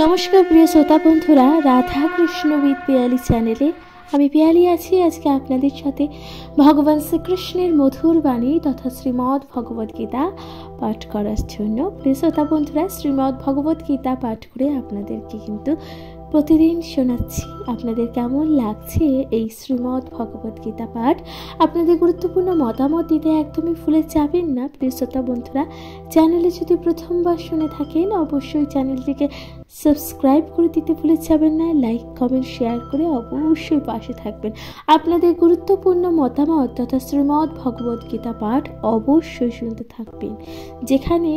नमस्कार प्रिय श्रोता बंधुरा राधा कृष्ण विद पियाली चैनेले আমি পিয়ালি আছি। আজকে আপনাদের সাথে ভগবান শ্রীকৃষ্ণের মধুর বাণী তথা শ্রীমদ্ ভগবত গীতা পাঠ করার জন্য। প্রিয় শ্রোতা বন্ধুরা, শ্রীমদ্ ভগবত গীতা পাঠ করে আপনাদেরকে কিন্তু প্রতিদিন শোনাচ্ছি। আপনাদের কেমন লাগছে এই শ্রীমদ্ ভগবত গীতা পাঠ? আপনাদের গুরুত্বপূর্ণ মতামত দিতে একদমই ভুলে যাবেন না প্রিয় শ্রোতা বন্ধুরা। চ্যানেলে যদি প্রথমবার শুনে থাকেন অবশ্যই চ্যানেলটিকে সাবস্ক্রাইব করে দিতে ভুলে যাবেন না। লাইক কমেন্ট শেয়ার করে অবশ্যই পাশে থাকবেন। আপনাদের গুরুত্বপূর্ণ মতামত তথা শ্রীমদ্ ভগবত গীতা পাঠ অবশ্যই শুনতে থাকবেন, যেখানে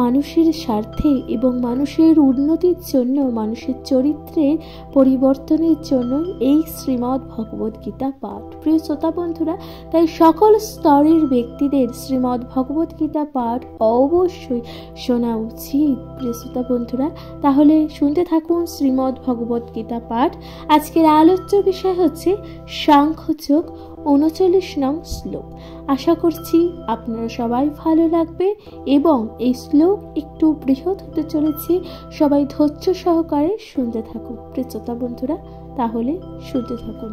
মানুষের স্বার্থে এবং মানুষের উন্নতির জন্য, মানুষের চরিত্রের পরিবর্তনের জন্য এই শ্রীমদ্ ভগবত গীতা পাঠ। প্রিয় শ্রোতা বন্ধুরা, তাই সকল স্তরের ব্যক্তিদের শ্রীমদ্ ভগবত গীতা পাঠ অবশ্যই শোনা উচিত। প্রিয় শ্রোতা বন্ধুরা, তাহলে শুনতে থাকুন শ্রীমদ্ ভগবত গীতা পাঠ। আজকের আলোচ্য বিষয় হচ্ছে সাংখ্যযোগ 39 নং শ্লোক। আশা করছি আপনারা সবাই ভালো লাগবে এবং এই শ্লোক একটু বৃহৎ হতে চলেছে। সবাই ধৈর্য সহকারে শুনতে থাকুন প্রিয় শ্রোতা বন্ধুরা, তাহলে শুনতে থাকুন।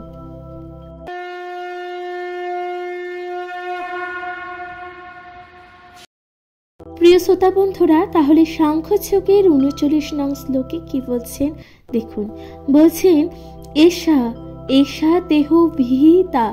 প্রিয় শ্রোতা বন্ধুরা, তাহলে সাংখ্যযোগের 39 নং শ্লোকে কি বলছেন দেখুন। বলছেন, এষা এষা দেহ বিহিতা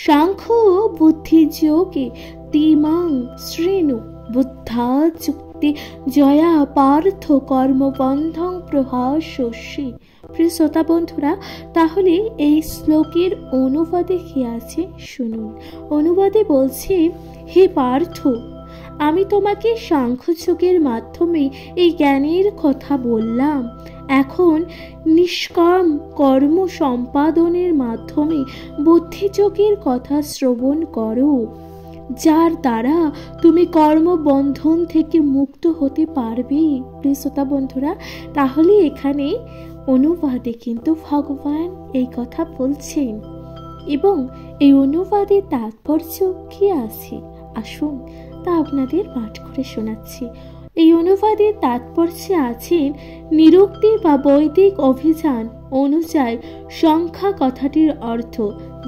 সাংখ্য বুদ্ধি যোগে তিমাং শ্রেণু বুদ্ধা যুক্তি জয়া পার্থ কর্মবন্ধং প্রহাসী। প্রিয় শ্রোতা বন্ধুরা, তাহলে এই শ্লোকের অনুবাদে কি আছে শুনুন। অনুবাদে বলছে, হে পার্থ, আমি তোমাকে সাংখ্যযোগের মাধ্যমে এই জ্ঞানের কথা বললাম। এখন নিষ্কাম কর্ম সম্পাদনের মাধ্যমে বুদ্ধিযোগের কথা শ্রবণ করো, যার দ্বারা তুমি কর্মবন্ধন থেকে মুক্ত হতে পারবে। প্রিয় শ্রোতা বন্ধুরা, তাহলে এখানে অনুবাদে কিন্তু ভগবান এই কথা বলছেন এবং এই অনুবাদের তাৎপর্য কি আছে আসুন তা আপনাদের পাঠ করে শোনাচ্ছি। এই অনুবাদের তাৎপর্যে আছেন, নিরুক্তি বা বৈদিক অভিযান অনুযায়ী সংখ্যা কথাটির অর্থ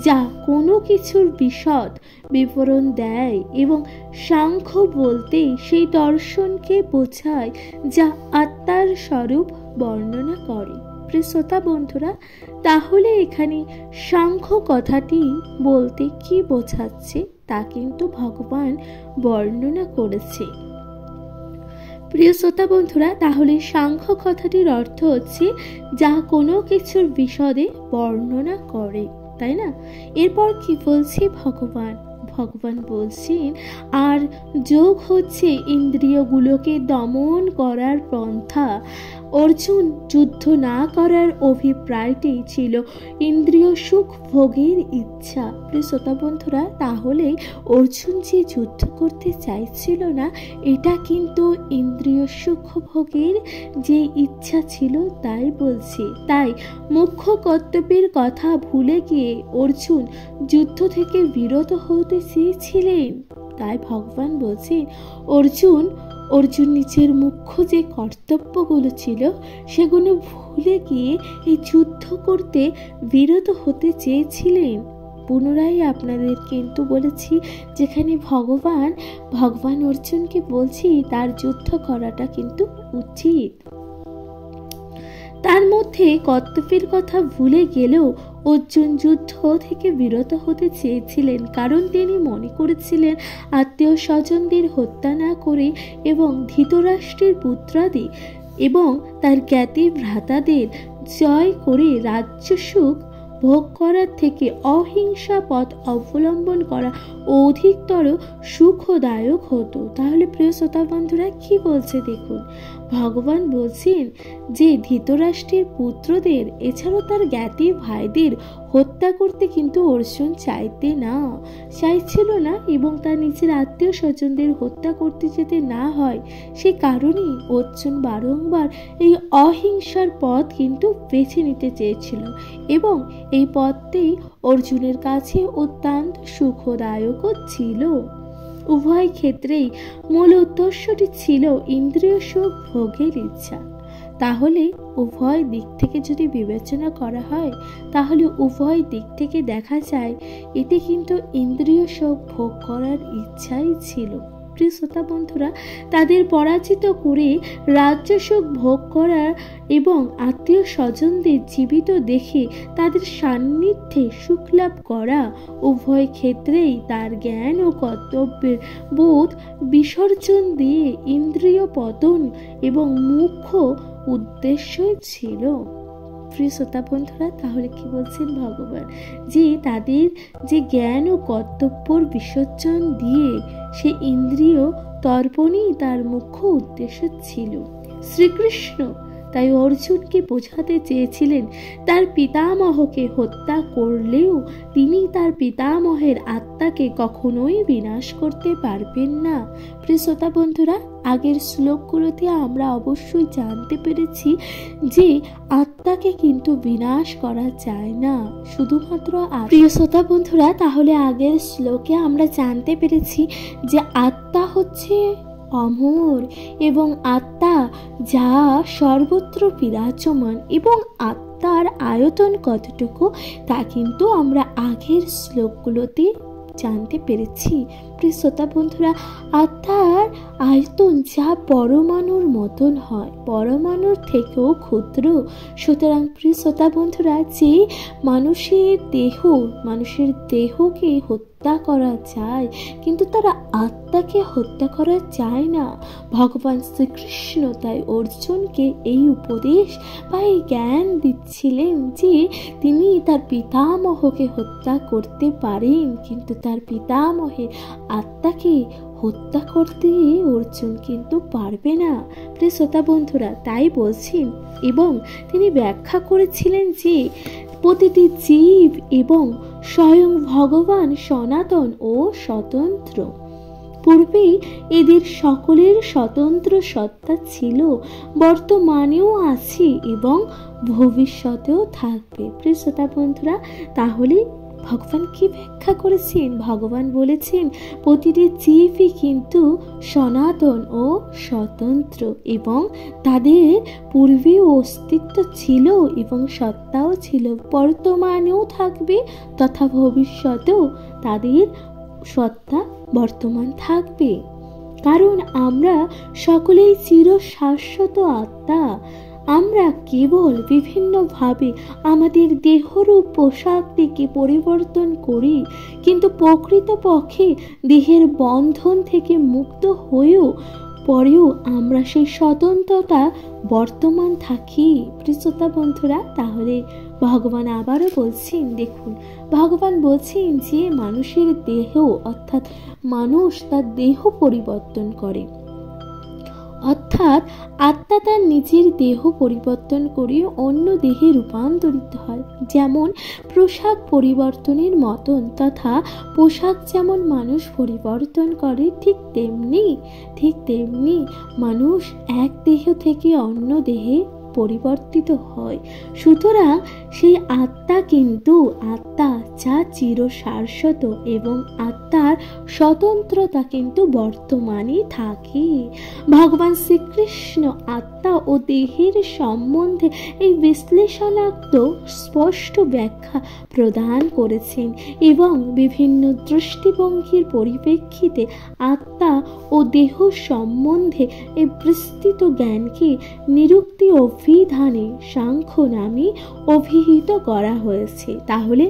যা কোনো কিছুর বিশদ বিবরণ দেয় এবং সাংখ্য বলতে সেই দর্শনকে বোঝায় যা আত্মার স্বরূপ বর্ণনা করে। প্রিয় শ্রোতা বন্ধুরা, তাহলে এখানে সাংখ্য কথাটি বলতে কি বোঝাচ্ছে তা কিন্তু ভগবান বর্ণনা করেছে। প্রিয় শ্রোতা বন্ধুরা, তাহলে সাংখ্য কথাটির অর্থ হচ্ছে যা কোনো কিছুর বিশদে বর্ণনা করে, তাই না? এরপর কি বলছে ভগবান? ভগবান বলছেন, আর যোগ হচ্ছে ইন্দ্রিয়গুলোকে দমন করার পন্থা। অর্জুন যুদ্ধ না করার অভিপ্রায়টি ছিল ইন্দ্রিয় সুখ ভোগের ইচ্ছা। প্রিয় শ্রোতা বন্ধুরা, তাহলে অর্জুন যে যুদ্ধ করতে চাইছিল না, এটা কিন্তু ইন্দ্রিয় সুখ ভোগের যে ইচ্ছা ছিল তাই বলছে। তাই মুখ্য কর্তব্যের কথা ভুলে গিয়ে অর্জুন যুদ্ধ থেকে বিরত হতে চেয়েছিলেন। তাই ভগবান বলছেন, অর্জুন নিজের মুখ্য যে কর্তব্যগুলো ছিল সেগুলো ভুলে গিয়ে এই যুদ্ধ করতে বিরত হতে চেয়েছিলেন। পুনরায় আপনাদের কিন্তু বলেছি, যেখানে ভগবান অর্জুনকে বলছি তার যুদ্ধ করাটা কিন্তু উচিত। তার মধ্যে কর্তব্যের কথা ভুলে গেলেও অর্জুন যুদ্ধ থেকে বিরত হতে চেয়েছিলেন, কারণ তিনি মনে করেছিলেন আত্মীয় স্বজনদের হত্যা না করে এবং ধৃতরাষ্ট্রের পুত্রাদি এবং তার জ্ঞাতি ভ্রাতাদের জয় করে রাজ্য সুখ ভোগ করার থেকে অহিংসা পথ অবলম্বন করা অধিকতর সুখদায়ক হতো। তাহলে প্রিয় শ্রোতা বন্ধুরা, কি বলছে দেখুন। ভগবান বলছেন যে ধৃতরাষ্ট্রের পুত্রদের এছাড়াও তার জ্ঞাতি ভাইদের হত্যা করতে কিন্তু অর্জুন চাইছিল না এবং তার নিজের আত্মীয় স্বজনদের হত্যা করতে যেতে না হয় সে কারণেই অর্জুন বারংবার এই অহিংসার পথ কিন্তু বেছে নিতে চেয়েছিল এবং এই পথটি অর্জুনের কাছে অত্যন্ত সুখদায়ক ছিল। উভয় ক্ষেত্রেই মূল উদ্দেশ্যটি ছিল ইন্দ্রিয় সুখ ভোগের ইচ্ছা। তাহলে উভয় দিক থেকে যদি বিবেচনা করা হয়, তাহলে উভয় দিক থেকে দেখা যায় এতে কিন্তু ইন্দ্রিয় সুখ ভোগ করার ইচ্ছাই ছিল। প্রিয় শ্রোতা বন্ধুরা, তাদের পরাজিত করে রাজ্য সুখ ভোগ করার এবং আত্মীয় স্বজনদের জীবিত দেখে তাদের সান্নিধ্যে সুখ লাভ করা, উভয় ক্ষেত্রেই তার জ্ঞান ও কর্তব্যের বোধ বিসর্জন দিয়ে ইন্দ্রিয় পতন এবং মুখ্য উদ্দেশ্যই ছিল। প্রিয় শ্রোতা বন্ধুরা, তাহলে কি বলছেন ভগবান, যে তাদের যে জ্ঞান ও কর্তব্যর বিসর্জন দিয়ে সে ইন্দ্রিয় তর্পণই তার মুখ্য উদ্দেশ্য ছিল। শ্রীকৃষ্ণ তাই অর্জুনকে বোঝাতে চেয়েছিলেন তার পিতামহকে হত্যা করলেও তিনি তার পিতামহের আত্মাকে কখনোই বিনাশ করতে পারবেন না। প্রিয় শ্রোতা বন্ধুরা, আগের শ্লোকগুলোতে আমরা অবশ্যই জানতে পেরেছি যে আত্মাকে কিন্তু বিনাশ করা যায় না, শুধুমাত্র। প্রিয় শ্রোতা বন্ধুরা, তাহলে আগের শ্লোকে আমরা জানতে পেরেছি যে আত্মা হচ্ছে অমর এবং আত্মা যা সর্বত্র বিরাজমান, এবং আত্মার আয়তন কতটুকু তা কিন্তু আমরা আগের শ্লোকগুলোতে জানতে পেরেছি। প্রিয় শ্রোতা বন্ধুরা, আত্মার আয়তন যা পরমাণুর মতন হয়, পরমাণুর থেকেও ক্ষুদ্র। সুতরাং প্রিয় শ্রোতা বন্ধুরা, যে মানুষের দেহকে হত্যা করা যায়, কিন্তু তারা আত্মাকে হত্যা করা যায় না। ভগবান শ্রীকৃষ্ণ তাই অর্জুনকে এই উপদেশ বা এই জ্ঞান দিচ্ছিলেন যে তিনি তার পিতামহকে হত্যা করতে পারেন, কিন্তু তার পিতামহের আত্মাকে হত্যা করতে অর্জুন কিন্তু পারবে না। প্রিয় শ্রোতা বন্ধুরা, তাই বলছেন, এবং তিনি ব্যাখ্যা করেছিলেন যে প্রতিটি জীব এবং স্বয়ং ভগবান সনাতন ও স্বতন্ত্র। পূর্বেই এদের সকলের স্বতন্ত্র সত্তা ছিল, বর্তমানেও আছে এবং ভবিষ্যতেও থাকবে। প্রিয় শ্রোতা বন্ধুরা, তাহলে ভগবান কি ব্যাখ্যা করেছেন? ভগবান বলেছেন প্রতিটি জীবই কিন্তু সনাতন ও স্বতন্ত্র, এবং তাদের পূর্বেও অস্তিত্ব ছিল এবং সত্তাও ছিল, বর্তমানেও থাকবে তথা ভবিষ্যতেও তাদের সত্তা বর্তমান থাকবে। কারণ আমরা সকলেই চির শাশ্বত আত্মা। আমরা কেবল বিভিন্নভাবে আমাদের দেহরূপ পোশাকটিকে পরিবর্তন করি, কিন্তু প্রকৃতপক্ষে দেহের বন্ধন থেকে মুক্ত হয়েও পরেও আমরা সেই স্বতন্ত্রতা বর্তমান থাকি। প্রিয় শ্রোতা বন্ধুরা, তাহলে ভগবান আবারও বলছেন, দেখুন ভগবান বলছেন যে মানুষের দেহ, অর্থাৎ মানুষ তার দেহ পরিবর্তন করে, অর্থাৎ আত্মা তার নিজের দেহ পরিবর্তন করে অন্য দেহে রূপান্তরিত হয়। যেমন পোশাক পরিবর্তনের মতন, তথা পোশাক যেমন মানুষ পরিবর্তন করে, ঠিক তেমনি মানুষ এক দেহ থেকে অন্য দেহে পরিবর্তিত হয়। সুতরাং সেই আত্মা যা চির শাশ্বত, এবং আত্মার স্বতন্ত্রতা কিন্তু বর্তমানে থাকে। ভগবান শ্রীকৃষ্ণ আত্মা ও দেহের সম্বন্ধে এই বিশ্লেষণাত্মক স্পষ্ট ব্যাখ্যা প্রদান করেছেন, এবং বিভিন্ন দৃষ্টিভঙ্গির পরিপ্রেক্ষিতে আত্মা ও দেহ সম্বন্ধে এই বিস্তৃত জ্ঞানকে নিরুক্তি অভিধানে সাংখ্য নামে অভিহিত করা হয়েছে। তাহলে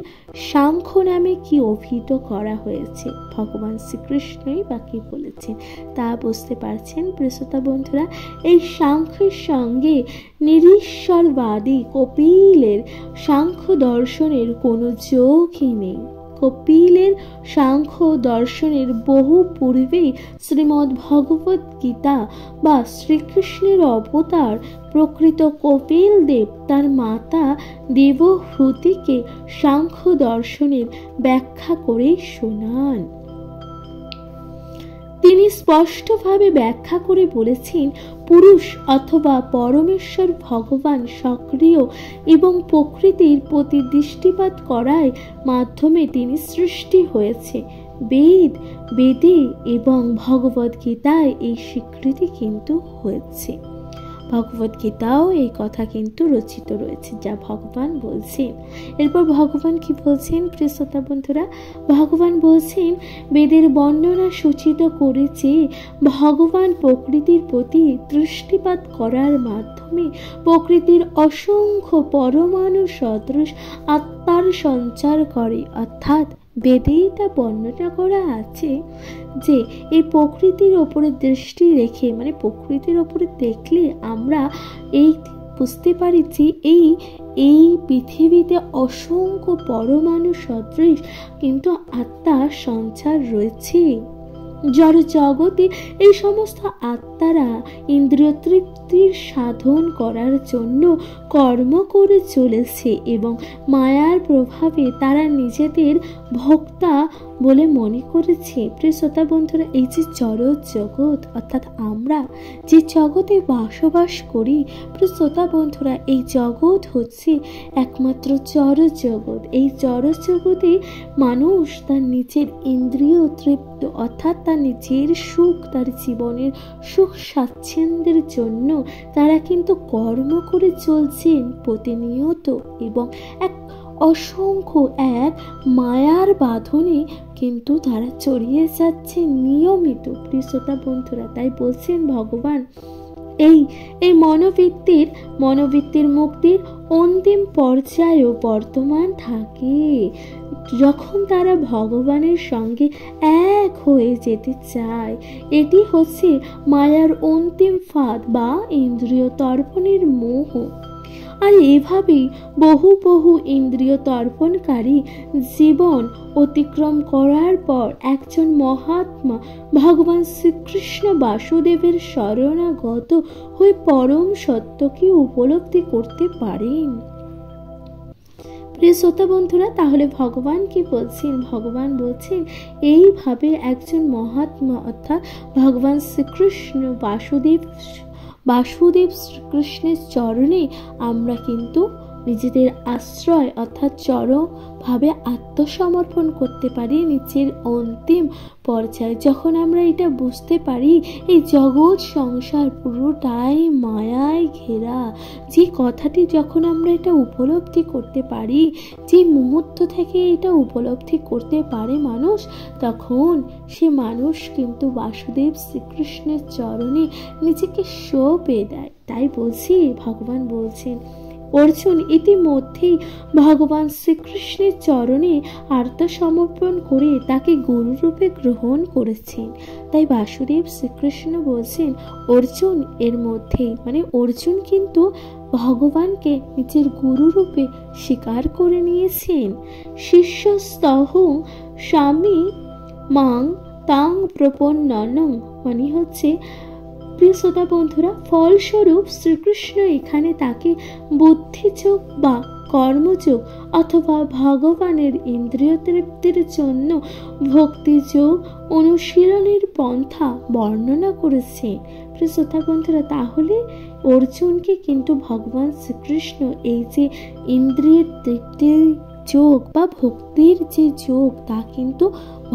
সাংখ্য নামে কি অভিহিত করা হয়েছে? ভগবান শ্রীকৃষ্ণই বা কি বলেছেন তা বুঝতে পারছেন প্রিয় শ্রোতা বন্ধুরা। এই সাংখ্যের সঙ্গে নিরীশ্বরবাদী কপিলের সাংখ্য দর্শনের কোনো যোগই নেই। কপিলের সাংখ্য দর্শনের বহু পূর্বেই শ্রীমদ্ ভগবত গীতা বা শ্রীকৃষ্ণের অবতার প্রকৃত কপিল দেব তার মাতা দেবহূতিকে সাংখ্য দর্শনের ব্যাখ্যা করে শোনান। তিনি স্পষ্টভাবে ব্যাখ্যা করে বলেছেন, পুরুষ অথবা পরমেশ্বর ভগবান সক্রিয় এবং প্রকৃতির প্রতি দৃষ্টিপাত করার মাধ্যমে তিনি সৃষ্টি হয়েছে। বেদে এবং ভগবদ গীতায় এই স্বীকৃতি কিন্তু হয়েছে। ভগবদ গীতাও এই কথা কিন্তু রচিত রয়েছে, যা ভগবান বলছেন। এরপর ভগবান কি বলছেন প্রিয় শ্রোতা বন্ধুরা? ভগবান বলছেন, বেদের বর্ণনা সূচিত করেছে ভগবান প্রকৃতির প্রতি দৃষ্টিপাত করার মাধ্যমে প্রকৃতির অসংখ্য পরমাণু সদৃশ আত্মার সঞ্চার করে। অর্থাৎ বেদে এটা বর্ণনা করা আছে যে এই প্রকৃতির ওপরে দৃষ্টি রেখে, মানে প্রকৃতির ওপরে দেখলে আমরা এই বুঝতে পারি যে এই পৃথিবীতে অসংখ্য পরমাণু সদৃশ কিন্তু আত্মার সঞ্চার রয়েছে। জড় জগতে এই সমস্ত আত্মারা ইন্দ্রিয় তৃপ্তির সাধন করার জন্য কর্ম করে চলেছে এবং মায়ার প্রভাবে তারা নিজেদের ভোক্তা বলে মনে করেছে। প্রিয় শ্রোতা বন্ধুরা, এই যে জড় জগৎ অর্থাৎ আমরা যে জগতে বসবাস করি, প্রিয় শ্রোতা বন্ধুরা, এই জগৎ হচ্ছে একমাত্র জড় জগৎ। এই জড় জগতে মানুষ তার নিজের ইন্দ্রিয় তৃপ্ত অর্থাৎ তার নিজের সুখ, তার জীবনের সুখ স্বাচ্ছন্দ্যের জন্য তারা কিন্তু কর্ম করে চলছেন প্রতিনিয়ত এবং অসংখ্য মায়ার বাঁধনে কিন্তু তারা জড়িয়ে যাচ্ছে নিয়মিত। প্রিয় শ্রোতা বন্ধুরা, তাই বলছেন ভগবান, এই মনোবৃত্তির মুক্তির অন্তিম পর্যায়েও বর্তমান থাকে যখন তারা ভগবানের সঙ্গে এক হয়ে যেতে চায়। এটি হচ্ছে মায়ার অন্তিম ফাঁদ বা ইন্দ্রিয় তর্পণের মোহ। আর এভাবেই বহু ইন্দ্রিয় তর্পণকারী জীবন অতিক্রম করার পর একজন মহাত্মা ভগবান শ্রীকৃষ্ণ বাসুদেবের শরণাগত হয়ে পরম সত্যকে উপলব্ধি করতে পারেন। প্রিয় শ্রোতা বন্ধুরা, তাহলে ভগবান কি বলছেন? ভগবান বলছেন, এইভাবে একজন মহাত্মা অর্থাৎ ভগবান শ্রীকৃষ্ণ বাসুদেব শ্রীকৃষ্ণের চরণে আমরা কিন্তু নিজেদের আশ্রয় অর্থাৎ চরমভাবে আত্মসমর্পণ করতে পারি। নিজের অন্তিম পর্যায়ে যখন আমরা এটা বুঝতে পারি এই জগৎ সংসার পুরোটাই মায়ায় ঘেরা, যে কথাটি যখন আমরা এটা উপলব্ধি করতে পারি, যে মুহূর্ত থেকে এটা উপলব্ধি করতে পারে মানুষ, তখন সে মানুষ কিন্তু বাসুদেব শ্রীকৃষ্ণের চরণে নিজেকে সঁপে দেয়। তাই বলছি, ভগবান বলছেন, অর্জুন ইতিমধ্যেই ভগবান শ্রীকৃষ্ণের চরণে আত্মসমর্পণ করে তাকে গুরুরূপে গ্রহণ করেছেন। তাই বাসুদেব শ্রীকৃষ্ণ বলছেন, অর্জুন এর মধ্যেই, মানে অর্জুন কিন্তু ভগবানকে নিজের গুরুরূপে স্বীকার করে নিয়েছেন। শিষ্যস্তহ স্বামী মাং তাং প্রপন্ননং, মানে হচ্ছে প্রিয় শ্রোতা বন্ধুরা, ফলস্বরূপ শ্রীকৃষ্ণ এখানে তাকে বুদ্ধিযোগ বা কর্মযোগ অথবা ভগবানের ইন্দ্রিয় তৃপ্তির জন্য ভক্তিযোগ অনুশীলনের পন্থা বর্ণনা করেছেন। প্রিয় শ্রোতা বন্ধুরা, তাহলে অর্জুনকে কিন্তু ভগবান শ্রীকৃষ্ণ এই যে ইন্দ্রিয় তৃপ্তির যোগ বা ভক্তির যে যোগ, তা কিন্তু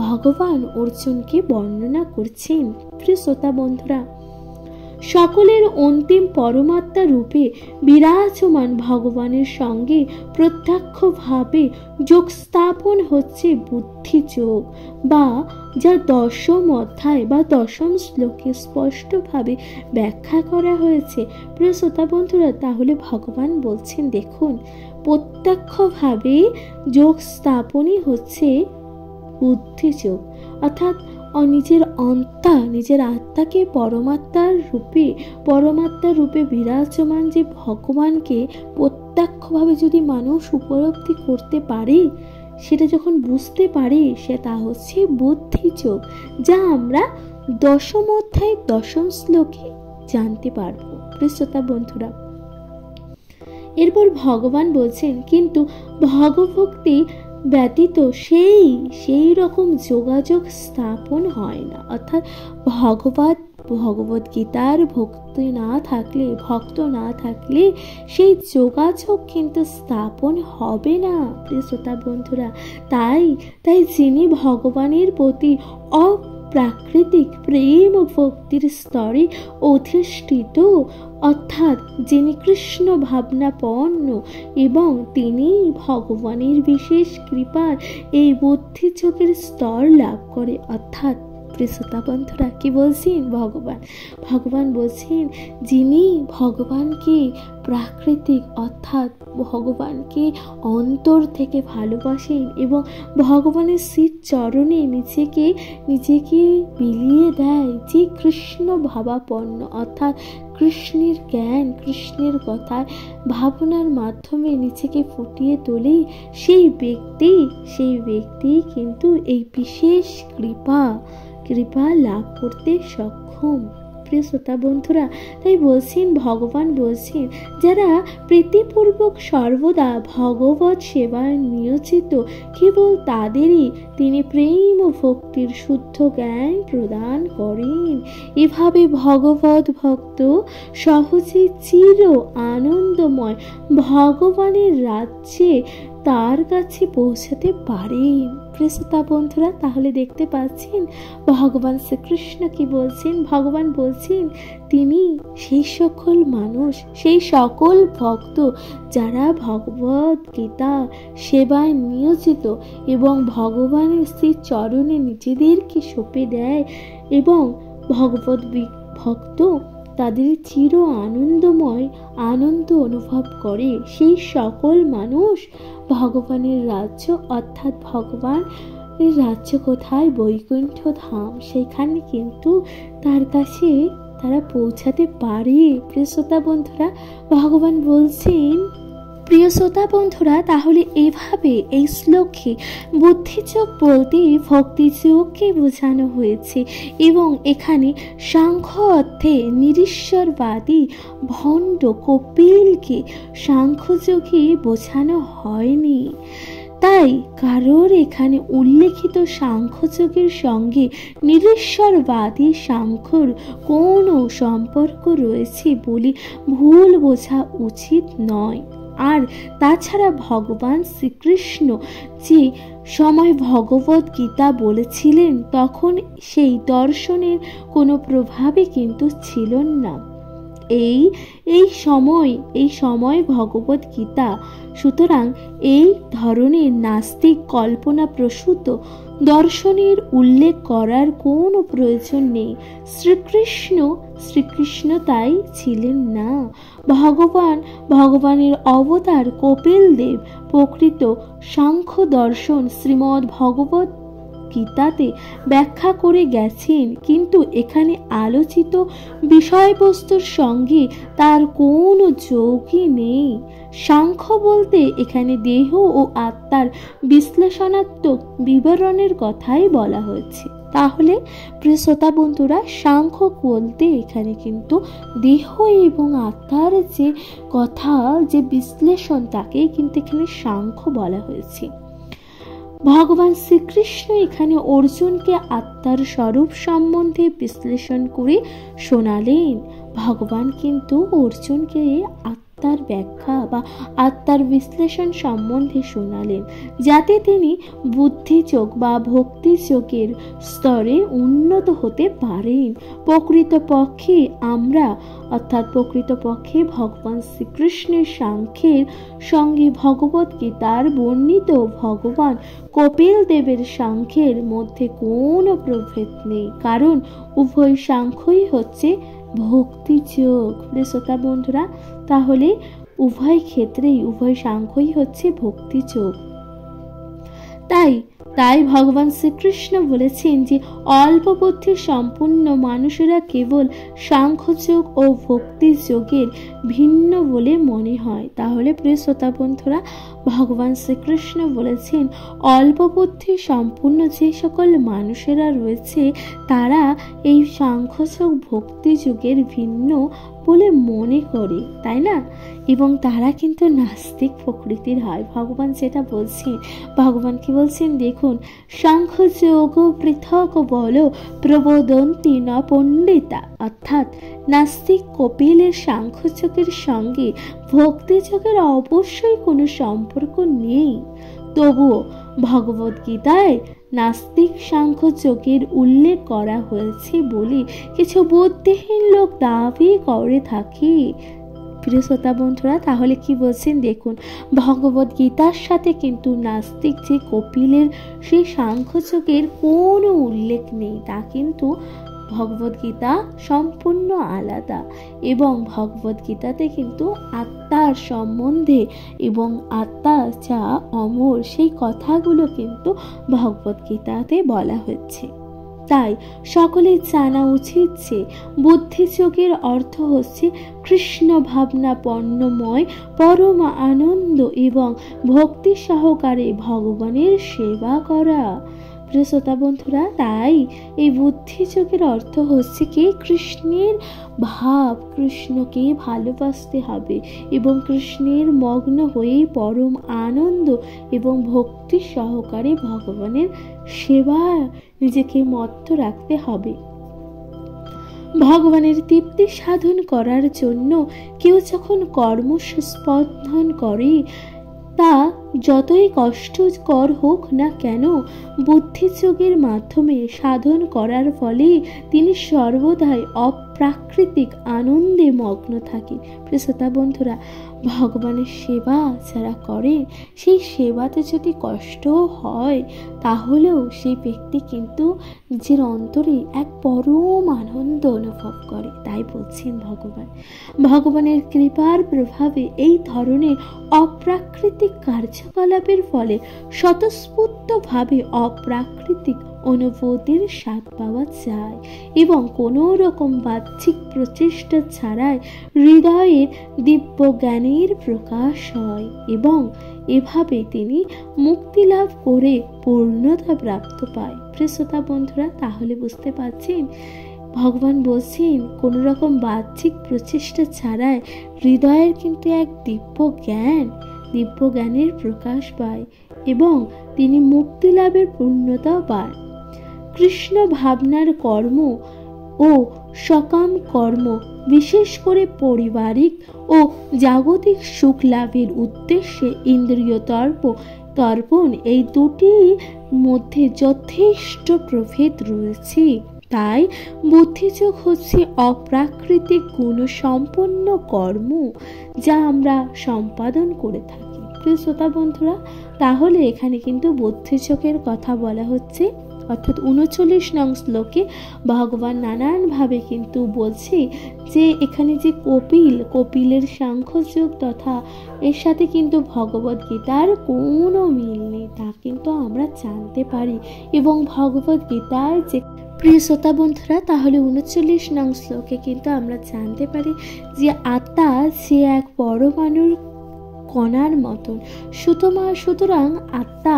ভগবান অর্জুনকে বর্ণনা করছেন। প্রিয় শ্রোতা বন্ধুরা, সকলের অন্তিম পরমাত্মা রূপে বিরাজমান ভগবানের সঙ্গে প্রত্যক্ষভাবে যোগ স্থাপন হচ্ছে বুদ্ধিযোগ, বা যা দশম অধ্যায় বা দশম শ্লোকে স্পষ্টভাবে ব্যাখ্যা করা হয়েছে। প্রিয় শ্রোতা বন্ধুরা, তাহলে ভগবান বলছেন, দেখুন, প্রত্যক্ষভাবে যোগ স্থাপনই হচ্ছে বুদ্ধিযোগ, অর্থাৎ নিজের আত্মাকে পরমাত্মার রূপে বিরাজমান যে ভগবানকে প্রত্যক্ষভাবে যদি মানুষ উপলব্ধি করতে পারে, সেটা যখন বুঝতে পারে, সেটা হচ্ছে বুদ্ধিযোগ, যা আমরা দশম অধ্যায় দশম শ্লোকে জানতে পারবো। প্রিয় শ্রোতা বন্ধুরা, এরপর ভগবান বলছেন, কিন্তু ভগভক্তি ব্যতীত সেই রকম যোগাযোগ স্থাপন হয় না। অর্থাৎ ভগবদ গীতার ভক্ত না থাকলে সেই যোগাযোগ কিন্তু স্থাপন হবে না। প্রিয় শ্রোতা বন্ধুরা, তাই যিনি ভগবানের প্রতি প্রাকৃতিক প্রেম ও ভক্তির স্তরে অধিষ্ঠিত, অর্থাৎ যিনি কৃষ্ণ ভাবনাপন্ন এবং তিনি ভগবানের বিশেষ কৃপার এই বুদ্ধিযোগের স্তর লাভ করে। অর্থাৎ শ্রোতা বন্ধুরা কি বলছেন? ভগবান বলছেন যিনি ভগবানকে প্রাকৃতিক অর্থাৎ ভগবানকে অন্তর থেকে ভালোবাসেন এবং ভগবানের শ্রীর চরণে নিজেকে বিলিয়ে দেয়, যে কৃষ্ণ ভাবাপন্ন অর্থাৎ কৃষ্ণের জ্ঞান, কৃষ্ণের কথা ভাবনার মাধ্যমে নিজেকে ফুটিয়ে তোলে, সেই ব্যক্তি কিন্তু এই বিশেষ কৃপা লাভ করতে সক্ষম। প্রিয় শ্রোতা বন্ধুরা, তাই ভগবান বলছেন যারা প্রীতিপূর্বক সর্বদা ভগবত সেবায় নিয়োজিত, কেবল তাদেরই তিনি প্রেম ও ভক্তির শুদ্ধ জ্ঞান প্রদান করেন। এভাবে ভগবত ভক্ত সহজে চির আনন্দময় ভগবানের রাজ্যে তার কাছে পৌঁছাতে পারেন। শ্রোতা বন্ধুরা, তাহলে দেখতে পাচ্ছেন ভগবান শ্রীকৃষ্ণ কি বলছেন? ভগবান বলছেন তিনি সেই সকল ভক্ত যারা ভগবত গীতা সেবায় নিয়োজিত এবং ভগবানের শ্রী চরণে নিজেদেরকে সঁপে দেয় এবং ভগবত ভক্ত তাদের চির আনন্দ অনুভব করে, সেই সকল মানুষ ভগবানের রাজ্য অর্থাৎ ভগবানের রাজ্য কোথায়? বৈকুণ্ঠ ধাম, সেখানে কিন্তু তার কাছে তারা পৌঁছাতে পারে। প্রিয় শ্রোতা বন্ধুরা, ভগবান বলছেন প্রিয় শ্রোতা বন্ধুরা, তাহলে এইভাবে এই শ্লোকে বুদ্ধিযোগ বলতে ভক্তিযোগকে বোঝানো হয়েছে এবং এখানে সাংখ্য অর্থে নিরীশ্বরবাদী ভণ্ড কপিলকে সাংখ্যযোগে বোঝানো হয়নি। তাই কারোর এখানে উল্লেখিত সাংখ্যযোগের সঙ্গে নিরীশ্বরবাদী সাংখ্যর কোনো সম্পর্ক রয়েছে বলে ভুল বোঝা উচিত নয়। আর তাছাড়া ভগবান শ্রীকৃষ্ণ যে সময় ভগবত গীতা বলেছিলেন তখন সেই দর্শনের কোনো প্রভাবই কিন্তু ছিল না। এই সময় ভগবত গীতা, সুতরাং এই ধরনের নাস্তিক কল্পনা প্রসূত দর্শনের উল্লেখ করার কোনো প্রয়োজন নেই। শ্রীকৃষ্ণ তাই ছিলেন না। ভগবানের অবতার কপিল দেব প্রকৃত সাংখ্য দর্শন শ্রীমদ্ ভগবত গীতাতে ব্যাখ্যা করে গেছেন, কিন্তু এখানে আলোচিত বিষয়বস্তুর সঙ্গে তার কোনো যোগই নেই। সাংখ্য বলতে এখানে দেহ ও আত্মার বিশ্লেষণাত্মক বিবরণের কথাই বলা হয়েছে। তাহলে প্রিয় শ্রোতা বন্ধুরা, সাংখ্য বলতে এখানে কিন্তু দেহ এবং আত্মার যে বিশ্লেষণ, তাকেই কিন্তু এখানে সাংখ্য বলা হয়েছে। ভগবান শ্রীকৃষ্ণ এখানে অর্জুনকে আত্মার স্বরূপ সম্বন্ধে বিশ্লেষণ করে শোনালেন। ভগবান কিন্তু অর্জুনকে আত্মার ব্যাখ্যা বা আত্মার বিশ্লেষণ সম্বন্ধে শোনালেন, যাতে তিনি বুদ্ধিযোগ বা ভক্তিযোগের স্তরে উন্নত হতে পারেন। প্রকৃতপক্ষে ভগবান শ্রীকৃষ্ণের সাংখ্যের সঙ্গে ভগবত গীতার বর্ণিত ভগবান কপিল দেবের সাংখ্যের মধ্যে কোনো প্রভেদ নেই, কারণ উভয় সাংখ্যই হচ্ছে ভক্তিযোগ। শ্রোতা বন্ধুরা, তাহলে উভয় সাংখ্যই হচ্ছে ভক্তিযোগ। তাই ভগবান শ্রীকৃষ্ণ বলেছেন যে অল্প বুদ্ধি সম্পূর্ণ মানুষেরা কেবল সাংখ্যযোগ ও ভক্তিযোগের ভিন্ন বলে মনে হয়। তাহলে প্রিয় শ্রোতা বন্ধুরা, ভগবান শ্রীকৃষ্ণ বলেছেন অল্প বুদ্ধি সম্পূর্ণ যে সকল মানুষেরা রয়েছে তারা এই সাংখ্যযোগ ভক্তিযোগের ভিন্ন বলে মনে করে, তাই না? এবং তারা কিন্তু নাস্তিক প্রকৃতির হয়। ভগবান যেটা বলছেন, ভগবান কি বলছেন দেখুন, সাংখ্যযোগ পৃথক বল প্রবোদন্তি ন পণ্ডিতা, অর্থাৎ নাস্তিক কপিলের সাংখ্যযোগের সঙ্গে ভক্তিযোগের অবশ্যই কোনো সম্পর্ক নেই। তবুও ভগবদ্গীতায় নাস্তিক সাংখ্য যোগের উল্লেখ করা হয়েছে বলে কিছু বুদ্ধিহীন লোক দাবি করে থাকে। প্রিয় শ্রোতা বন্ধুরা, তাহলে কি বলছেন দেখুন, ভগবদ্গীতার সাথে কিন্তু নাস্তিক যে কপিলের সেই সাংখ্যযোগের কোনো উল্লেখ নেই। তা কিন্তু ভগবদ্গীতা সম্পূর্ণ আলাদা, এবং ভগবদ্গীতাতে কিন্তু আত্মার সম্বন্ধে এবং আত্মা যা অমর সেই কথাগুলো কিন্তু ভগবদ্গীতাতে বলা হচ্ছে। তাই সকলের জানা উচিত যে বুদ্ধিযোগের অর্থ হচ্ছে কৃষ্ণ ভাবনা পণ্যময় পরম আনন্দ এবং ভক্তি সহকারে ভগবানের সেবা করা। প্রিয় শ্রোতা বন্ধুরা, তাই এই বুদ্ধিযোগের অর্থ হচ্ছে কি কৃষ্ণের ভাব, কৃষ্ণকে ভালোবাসতে হবে এবং কৃষ্ণের মগ্ন হয়ে পরম আনন্দ এবং ভক্তি সহকারে ভগবানের সেবা নিজেকে মত্ত রাখতে হবে। ভগবানের তৃপ্তি সাধন করার জন্য কেউ যখন কর্ম স্পর্ধন করে, তা যতই কষ্টকর হোক না কেন, বুদ্ধিযোগের মাধ্যমে সাধন করার ফলে তিনি সর্বদাই অপ্রাকৃতিক আনন্দে মগ্ন থাকেন। শ্রোতা বন্ধুরা, ভগবানের সেবা যারা করেন সেই সেবাতে যদি কষ্ট হয় তাহলেও সেই ব্যক্তি কিন্তু নিজের অন্তরে এক পরম আনন্দ অনুভব করে। তাই বলছেন ভগবানের কৃপার প্রভাবে এই ধরনের অপ্রাকৃতিক কার্যকলাপের ফলে স্বতঃস্ফূর্তভাবে অপ্রাকৃতিক অনুভূতির স্বাদ পাওয়া যায় এবং কোনো রকম বাহ্যিক প্রচেষ্টা ছাড়াই হৃদয়ের দিব্য জ্ঞানের প্রকাশ হয় এবং এভাবে তিনি মুক্তি লাভ করে পূর্ণতা প্রাপ্ত পায়। শ্রোতা বন্ধুরা, তাহলে বুঝতে পারছেন ভগবান বলছেন কোনো রকম বাহ্যিক প্রচেষ্টা ছাড়াই হৃদয়ের কিন্তু এক দিব্য জ্ঞানের প্রকাশ পায় এবং তিনি মুক্তি লাভের পূর্ণতা পান। কৃষ্ণ ভাবনার কর্ম ও সকাম কর্ম, বিশেষ করে পারিবারিক ও জাগতিক সুখ লাভের উদ্দেশ্যে ইন্দ্রিয় তর্পণ, এই দুটির মধ্যে যথেষ্ট প্রভেদ রয়েছে। তাই বুদ্ধিযোগ হচ্ছে অপ্রাকৃতিক গুণসম্পন্ন কর্ম যা আমরা সম্পাদন করে থাকি। প্রিয় শ্রোতা বন্ধুরা, তাহলে এখানে কিন্তু বুদ্ধিযোগের কথা বলা হচ্ছে, অর্থাৎ 39 নং শ্লোকে ভগবান নানানভাবে কিন্তু বলছে যে এখানে যে কপিলের সাংখ্যযোগ তথা এর সাথে কিন্তু ভগবদ্গীতার কোনো মিল নেই, তা কিন্তু আমরা জানতে পারি। এবং ভগবদ্গীতার যে প্রিয় শ্রোতা বন্ধুরা, তাহলে 39 নং শ্লোকে কিন্তু আমরা জানতে পারি যে আত্মা সে এক পরমাণুর কণার মতন। সুতরাং আত্মা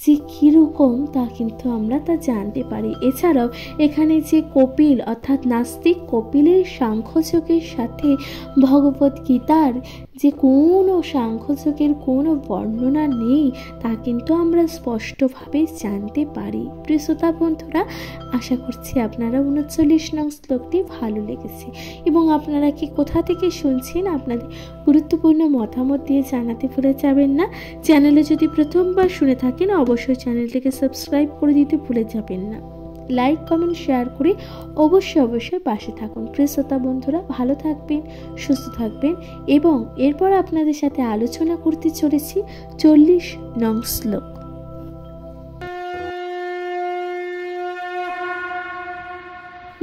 যে কিরকম তা কিন্তু আমরা তা জানতে পারি। এছাড়াও এখানে যে কপিল অর্থাৎ নাস্তিক কপিলের সাংখ্যযোগের সাথে ভগবদ্গীতার যে কোনো সাংখ্যযোগের কোনো বর্ণনা নেই তা কিন্তু আমরা স্পষ্টভাবে জানতে পারি। প্রিয় শ্রোতা বন্ধুরা, আশা করছি আপনারা 39 নং শ্লোকটি ভালো লেগেছে এবং আপনারা কি কোথা থেকে শুনছেন আপনাদের গুরুত্বপূর্ণ মতামত দিয়ে জানাতে ভুলে যাবেন না। চ্যানেলে যদি প্রথমবার শুনে থাকেন অবশ্যই চ্যানেলটিকে সাবস্ক্রাইব করে দিতে ভুলে যাবেন না। লাইক কমেন্ট শেয়ার করে অবশ্যই পাশে থাকুন। প্রিয় শ্রোতা বন্ধুরা, ভালো থাকবেন, সুস্থ থাকবেন এবং এরপর আপনাদের সাথে আলোচনা করতে চলেছি 40 নং শ্লোক।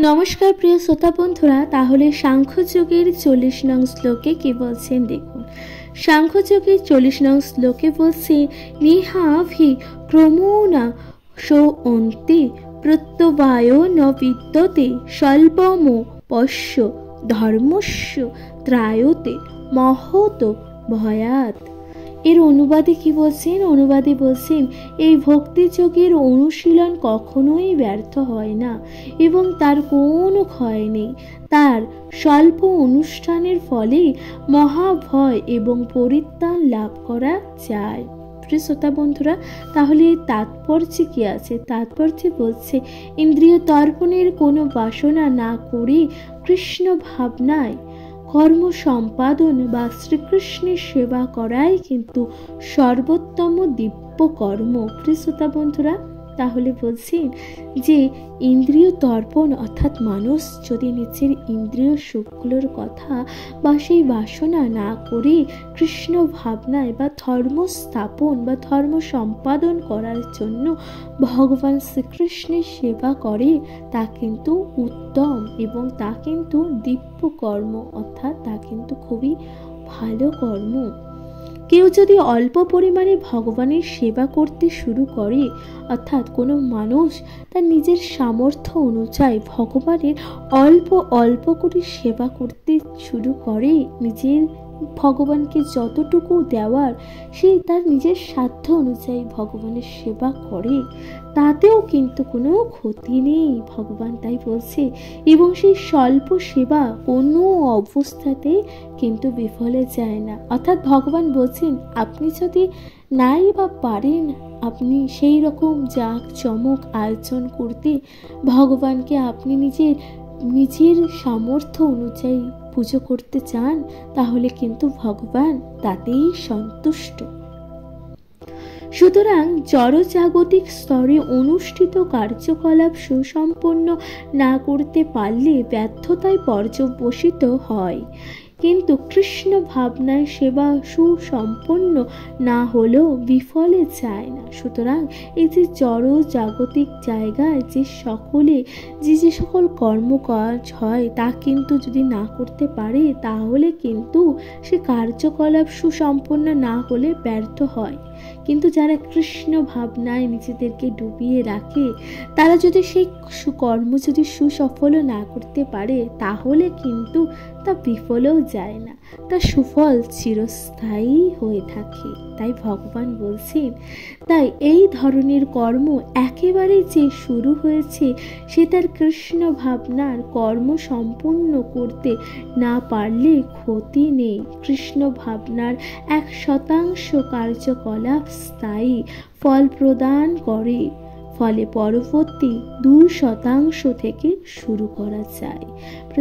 নমস্কার প্রিয় শ্রোতা বন্ধুরা, তাহলে সাংখ্যযোগের 40 নং শ্লোকে কি বলছেন দেখুন। সাংখ্যযোগের 40 নং শ্লোকে বলছে নিহাভি ক্রমোনা সোন্তি প্রত্যবায় ন বিদ্যতে স্বল্পম পশ্য ধর্মস্য ত্রায়তে মহত ভয়াত। এর অনুবাদে কি বলছেন? অনুবাদে বলছেন এই ভক্তিযোগের অনুশীলন কখনোই ব্যর্থ হয় না এবং তার কোনো ক্ষয় নেই। তার স্বল্প অনুষ্ঠানের ফলে মহাভয় এবং পরিত্রাণ লাভ করা যায়। প্রিয় শ্রোতা বন্ধুরা, তাহলে তাৎপর্য কি আছে? তাৎপর্য বলছে ইন্দ্রিয় তর্পণের কোনো বাসনা না করে কৃষ্ণ ভাবনায় কর্ম সম্পাদন বা শ্রীকৃষ্ণের সেবা করাই কিন্তু সর্বোত্তম দিব্য দিব্য কর্ম। প্রিয় শ্রোতা বন্ধুরা, তাহলে বলছেন যে ইন্দ্রিয় তর্পণ অর্থাৎ মানুষ যদি নিজের ইন্দ্রিয় সুখগুলোর কথা বা সেই বাসনা না করে কৃষ্ণ ভাবনায় বা ধর্ম স্থাপন বা ধর্ম সম্পাদন করার জন্য ভগবান শ্রীকৃষ্ণের সেবা করে, তা কিন্তু উত্তম এবং তা কিন্তু দিব্য কর্ম, অর্থাৎ তা কিন্তু খুবই ভালো কর্ম। কেউ যদি অল্প পরিমাণে ভগবানের সেবা করতে শুরু করে, অর্থাৎ কোনো মানুষ তার নিজের সামর্থ্য অনুযায়ী ভগবানের অল্প অল্প করে সেবা করতে শুরু করে, নিজের ভগবানকে যতটুকু দেওয়ার সে তার নিজের সাধ্য অনুযায়ী ভগবানের সেবা করে, তাতেও কিন্তু কোনো ক্ষতি নেই, ভগবান তাই বলছে। এবং সেই স্বল্প সেবা কোনো অবস্থাতে কিন্তু বিফলে যায় না। অর্থাৎ ভগবান বলছেন, আপনি যদি নাই বা পারেন আপনি সেই রকম জাঁক জমক আয়োজন করতে, ভগবানকে আপনি নিজের সামর্থ্য অনুযায়ী পুজো করতে চান, তাহলে কিন্তু ভগবান তাতেই সন্তুষ্ট। সুতরাং জড়জাগতিক স্তরে অনুষ্ঠিত কার্যকলাপ সুসম্পন্ন না করতে পারলে ব্যর্থতায় পর্যবসিত হয়, কিন্তু কৃষ্ণ ভাবনায় সেবা সুসম্পন্ন না হলেও বিফলে যায় না। সুতরাং এই যে জড় জাগতিক জায়গায় যে সকল কর্মকাজ হয় তা কিন্তু যদি না করতে পারে, তাহলে কিন্তু সে কার্যকলাপ সুসম্পন্ন না হলে ব্যর্থ হয়। কিন্তু যারা কৃষ্ণ ভাবনায় নিজেদেরকে ডুবিয়ে রাখে, তারা যদি সেই কর্ম যদি সুসফল না করতে পারে, তাহলে কিন্তু তা বিফলেও যায় না, তা সুফল চিরস্থায়ী হয়ে থাকে। তাই ভগবান বলছেন, তাই এই ধরনের কর্ম একেবারে যে শুরু হয়েছে সে তার কৃষ্ণ ভাবনার কর্ম সম্পূর্ণ করতে না পারলে ক্ষতি নেই। কৃষ্ণ ভাবনার 1% কার্যকলাপ স্থায়ী ফল প্রদান করে, ফলে পরবর্তী 2% থেকে শুরু করা যায়।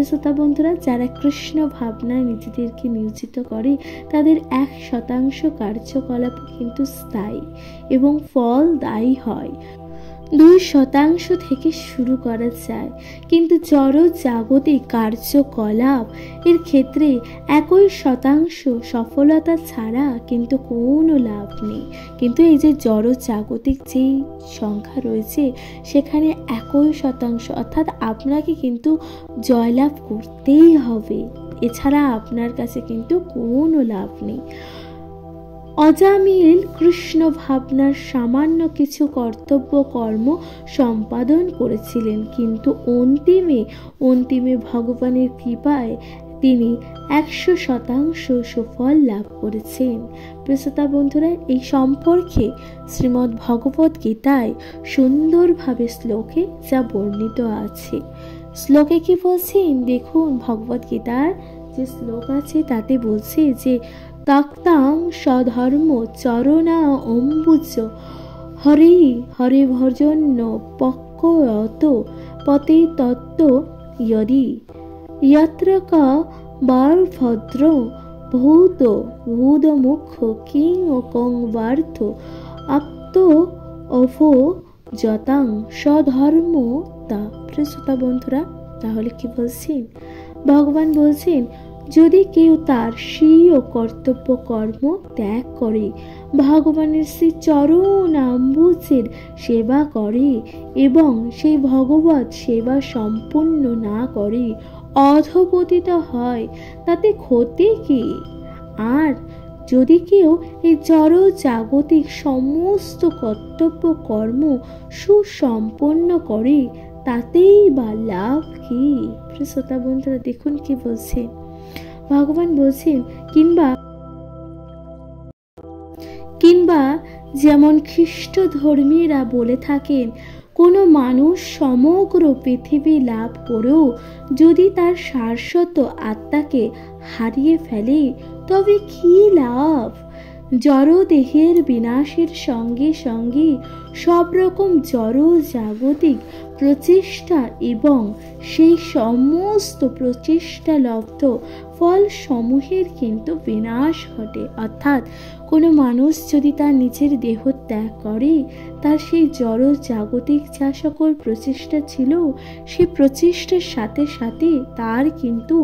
শ্রোতা বন্ধুরা, যারা কৃষ্ণ ভাবনায় নিজেদেরকে নিয়োজিত করে তাদের 1% কার্যকলাপ কিন্তু স্থায়ী এবং ফলদায়ী হয়। 2% থেকে শুরু করা যায়, কিন্তু জড় জাগতিক কার্যকলাপ এর ক্ষেত্রে 1% সফলতা ছাড়া কিন্তু কোনো লাভ নেই। কিন্তু এই যে জড় জাগতিক যেই সংখ্যা রয়েছে সেখানে 1% অর্থাৎ আপনাকে কিন্তু জয়লাভ করতেই হবে, এছাড়া আপনার কাছে কিন্তু কোনো লাভ নেই। অজামিল কৃষ্ণ ভাবনার সামান্য কিছু কর্তব্য কর্ম সম্পাদন করেছিলেন, কিন্তু অন্তিমে ভগবানের কৃপায় তিনি 100% সুফল লাভ করেছেন। শ্রোতা বন্ধুরা, এই সম্পর্কে শ্রীমদ্ ভগবত গীতায় সুন্দরভাবে শ্লোকে যা বর্ণিত আছে। শ্লোকে কি বলছেন দেখুন, ভগবত গীতার যে শ্লোক আছে তাতে বলছে যে তক্তাং স্বধর্ম চরণা অম্বুজ হরে হরে ভজন্য পক্কয়ত পতে তত্ত্ব ইয়দি যত্র কা বার ভদ্র ভূত মুখ্য কিং কং বার্থ আপ্ত অভো যতাং স্বধর্ম তা। শ্রোতা বন্ধুরা, তাহলে কি বলছেন? ভগবান বলছেন, যদি কেউ তার স্বীয় কর্তব্য কর্ম ত্যাগ করে, ভগবানের সেই চরণাম্বুজের সেবা করে এবং সেই ভগবত সেবা সম্পূর্ণ না করে অধঃপতিত হয়, তাতে ক্ষতি কি? আর যদি কেউ এই জড় জাগতিক সমস্ত কর্তব্য কর্ম সুসম্পন্ন করে, তাতেই বা লাভ কি? শ্রোতা বন্ধুরা, দেখুন কি বলছেন ভগবান বলছেন, কিংবা যেমন খ্রিস্ট ধর্মীরা বলে থাকেন, কোনো মানুষ সমগ্র পৃথিবী লাভ করেও যদি তার শাশ্বত আত্মাকে হারিয়ে ফেলে, তবে কি লাভ? জড় দেহের বিনাশের সঙ্গে সঙ্গে সব রকম জড় জাগতিক প্রচেষ্টা এবং সেই সমস্ত প্রচেষ্টা লব্ধ ফল সমূহের কিন্তু বিনাশ ঘটে। অর্থাৎ কোনো মানুষ যদি তার নিজের দেহ ত্যাগ করে, তার সেই জড় জাগতিক যা সকল প্রচেষ্টা ছিল, সেই প্রচেষ্টার সাথে সাথে তার কিন্তু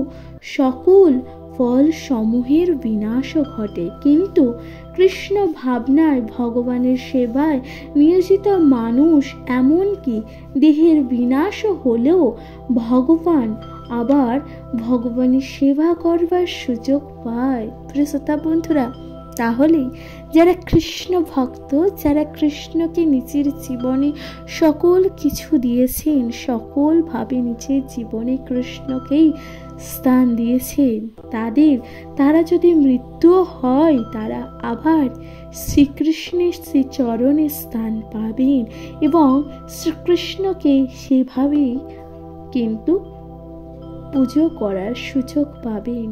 সকল ফল সমূহের বিনাশও ঘটে। কিন্তু কৃষ্ণ ভাবনায় ভগবানের সেবায় নিয়োজিত মানুষ এমনকি দেহের বিনাশও হলেও ভগবান আবার ভগবানের সেবা করবার সুযোগ পায়। প্রিয় শ্রোতা বন্ধুরা, তাহলে যারা কৃষ্ণ ভক্ত, যারা কৃষ্ণকে নিজের জীবনে সকল কিছু দিয়েছেন, সকলভাবে নিজের জীবনে কৃষ্ণকেই স্থান দিয়েছেন, তারা যদি মৃত্যু হয়, তারা আবার শ্রীকৃষ্ণের শ্রী চরণে স্থান পাবেন এবং শ্রীকৃষ্ণকে সেভাবেই কিন্তু পুজো করার সুযোগ পাবেন,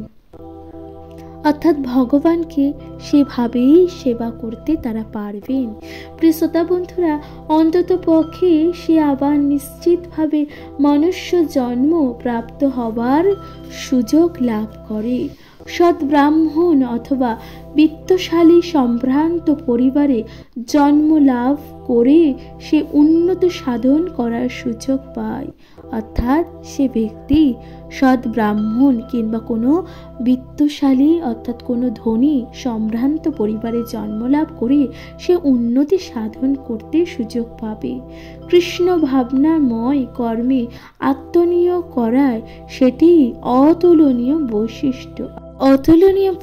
অর্থাৎ ভগবানকে সেভাবেই সেবা করতে তারা পারবেন। প্রিয় শ্রোতা বন্ধুরা, অন্তত পক্ষে সে আবার নিশ্চিতভাবে মনুষ্য জন্ম প্রাপ্ত হবার সুযোগ লাভ করে। সৎ ব্রাহ্মণ অথবা বিত্তশালী সম্ভ্রান্ত পরিবারে জন্ম লাভ করে সে উন্নত সাধন করার সুযোগ পায়। অর্থাৎ সে ব্যক্তি সৎ ব্রাহ্মণ কিংবা কোনো বিত্তশালী অর্থাৎ কোনো ধনী সম্ভ্রান্ত পরিবারে জন্মলাভ করে সে উন্নতি সাধন করতে সুযোগ পাবে। কৃষ্ণ ভাবনাময় কর্মে আত্মনিয়োগ করায় সেটি অতুলনীয়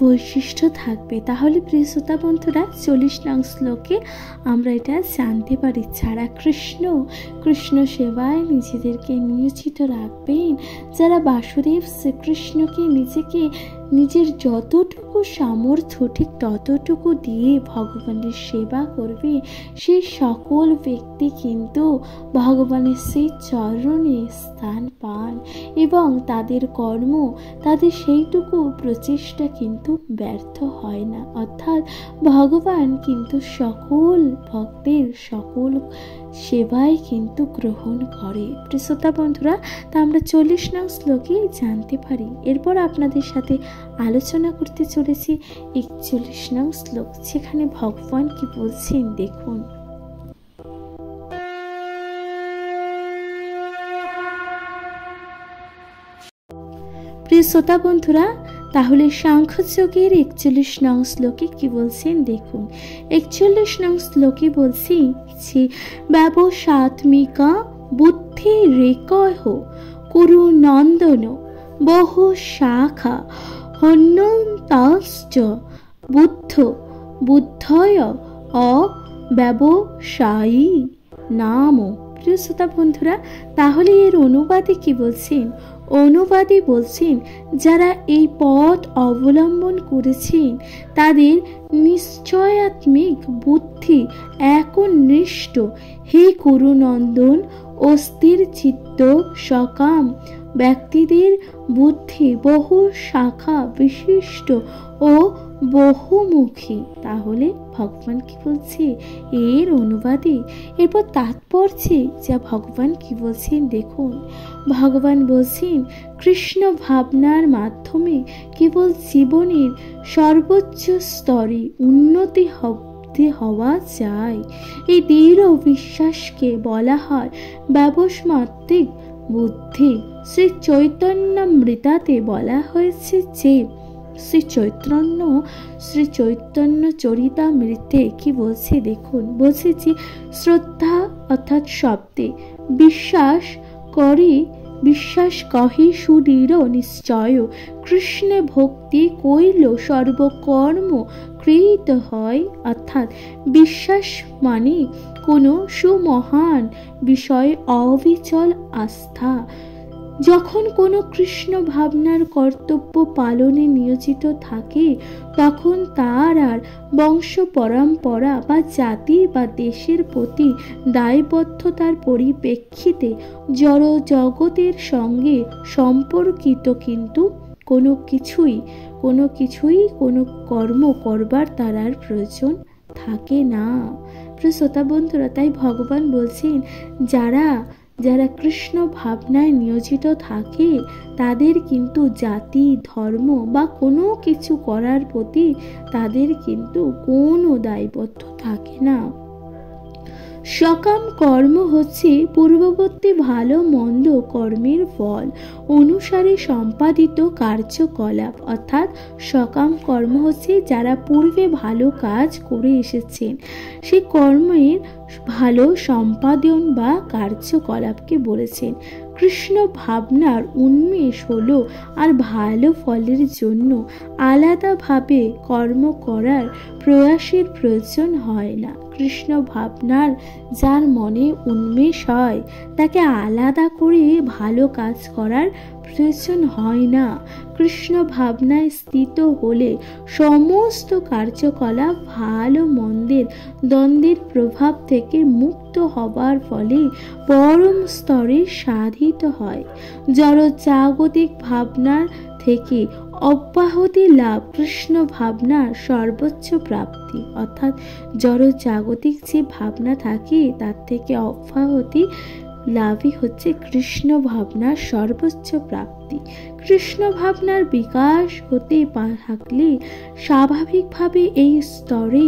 বৈশিষ্ট্য থাকবে। তাহলে প্রিয় শ্রোতা বন্ধুরা, 40 নং শ্লোকে আমরা এটা জানতে পারি, যারা কৃষ্ণ সেবায় নিজেদেরকে নিয়োজিত রাখবেন, যারা বাসুদেব শ্রীকৃষ্ণকে নিজের যতটুকু সামর্থ্য ঠিক ততটুকু দিয়ে ভগবানের সেবা করবে, সেই সকল ব্যক্তি কিন্তু ভগবানের সেই চরণে স্থান পান এবং তাদের কর্ম, তাদের সেইটুকু প্রচেষ্টা কিন্তু ব্যর্থ হয় না। অর্থাৎ ভগবান কিন্তু সকল ভক্তের সকল সেবাই কিন্তু গ্রহণ করে। প্রিয় শ্রোতা বন্ধুরা, তা আমরা 40 নং শ্লোকে জানতে পারি। এরপর আপনাদের সাথে আলোচনা করতে চলেছি 41 নং শ্লোক, যেখানে ভগবান কি বলছেন দেখুন। প্রিয় শ্রোতা বন্ধুরা, তাহলে সাংখ্যযোগের 41 নং শ্লোকে কি বলছেন দেখুন। 41 নং শ্লোকে বলছি যে ব্যবসাত্মিকা বুদ্ধি রেকহ কুরু নন্দন বহু শাখা হন্যন্তশ্চ বুদ্ধয় অব্যবসায়ী নাম। প্রিয় শ্রোতা বন্ধুরা, তাহলে এর অনুবাদে কি বলছেন? অনুবাদে বলছেন, যারা এই পথ অবলম্বন করেছেন তাদের নিশ্চয়াত্মিক বুদ্ধি একনিষ্ঠ, হে কুরুনন্দন, অস্থির চিত্ত সকাম ব্যক্তিদের বুদ্ধি বহু শাখা বিশিষ্ট ও বহুমুখী। তাহলে ভগবান কি বলছে এর অনুবাদে? এরপর তাৎপর্যে যা ভগবান কি বলছেন দেখুন। ভগবান বলছেন, কৃষ্ণ ভাবনার মাধ্যমে কেবল জীবনের সর্বোচ্চ স্তরে উন্নতি হওয়া যায়। এই দৃঢ় বিশ্বাসকে বলা হয় ব্যবস্মাত্মিক বুদ্ধি। শ্রী চৈতন্যামৃতাতে বলা হয়েছে যে শ্রী চৈতন্য চরিতামৃতে কি বলছে দেখুন। বলছে যে শ্রদ্ধা অর্থাৎ শব্দে বিশ্বাস কহি সুদৃঢ় নিশ্চয়, কৃষ্ণে ভক্তি কইল সর্বকর্ম কৃত হয়। অর্থাৎ বিশ্বাস মানে কোনো সুমহান বিষয়ে অবিচল আস্থা। যখন কোনো কৃষ্ণ ভাবনার কর্তব্য পালনে নিয়োজিত থাকে, তখন তার আর বংশ পরম্পরা বা জাতি বা দেশের প্রতি দায়বদ্ধতার পরিপ্রেক্ষিতে জড় জগতের সঙ্গে সম্পর্কিত কিন্তু কোনো কর্ম করবার তার আর প্রয়োজন থাকে না। প্রিয় শ্রোতা বন্ধুরা, তাই ভগবান বলছেন, যারা যারা কৃষ্ণ ভাবনায় নিয়োজিত থাকে তাদের কিন্তু জাতি ধর্ম বা কোনো কিছু করার প্রতি তাদের কিন্তু কোনো দায়বদ্ধ থাকে না। সকাম কর্ম হচ্ছে পূর্ববর্তী ভালো মন্দ কর্মের ফল অনুসারে সম্পাদিত কার্যকলাপ, অর্থাৎ সকাম কর্ম হচ্ছে যারা পূর্বে ভালো কাজ করে এসেছেন সেই কর্মের ভালো সম্পাদন বা কার্যকলাপকে বলেছেন। কৃষ্ণ ভাবনার উন্মেষ হলো আর ভালো ফলের জন্য আলাদাভাবে কর্ম করার প্রয়াসের প্রয়োজন হয় না। কৃষ্ণ ভাবনার যার মনে উন্মেষ হয় তাকে আলাদা করে ভালো কাজ করার প্রয়োজন হয় না। কৃষ্ণ ভাবনায় স্থিত হলে সমস্ত কার্যকলাপ ভালো মন্দের দ্বন্দ্বের প্রভাব থেকে মুক্ত হবার ফলে পরম স্তরে সাধিত হয়। জড় জাগতিক ভাবনার থেকে অব্যাহতি লাভ কৃষ্ণ ভাবনার সর্বোচ্চ প্রাপ্তি, অর্থাৎ জড় জাগতিক যে ভাবনা থাকে তার থেকে অব্যাহতি লাভই হচ্ছে কৃষ্ণ ভাবনার সর্বোচ্চ প্রাপ্তি। কৃষ্ণ ভাবনার বিকাশ হতে থাকলে স্বাভাবিকভাবে এই স্তরে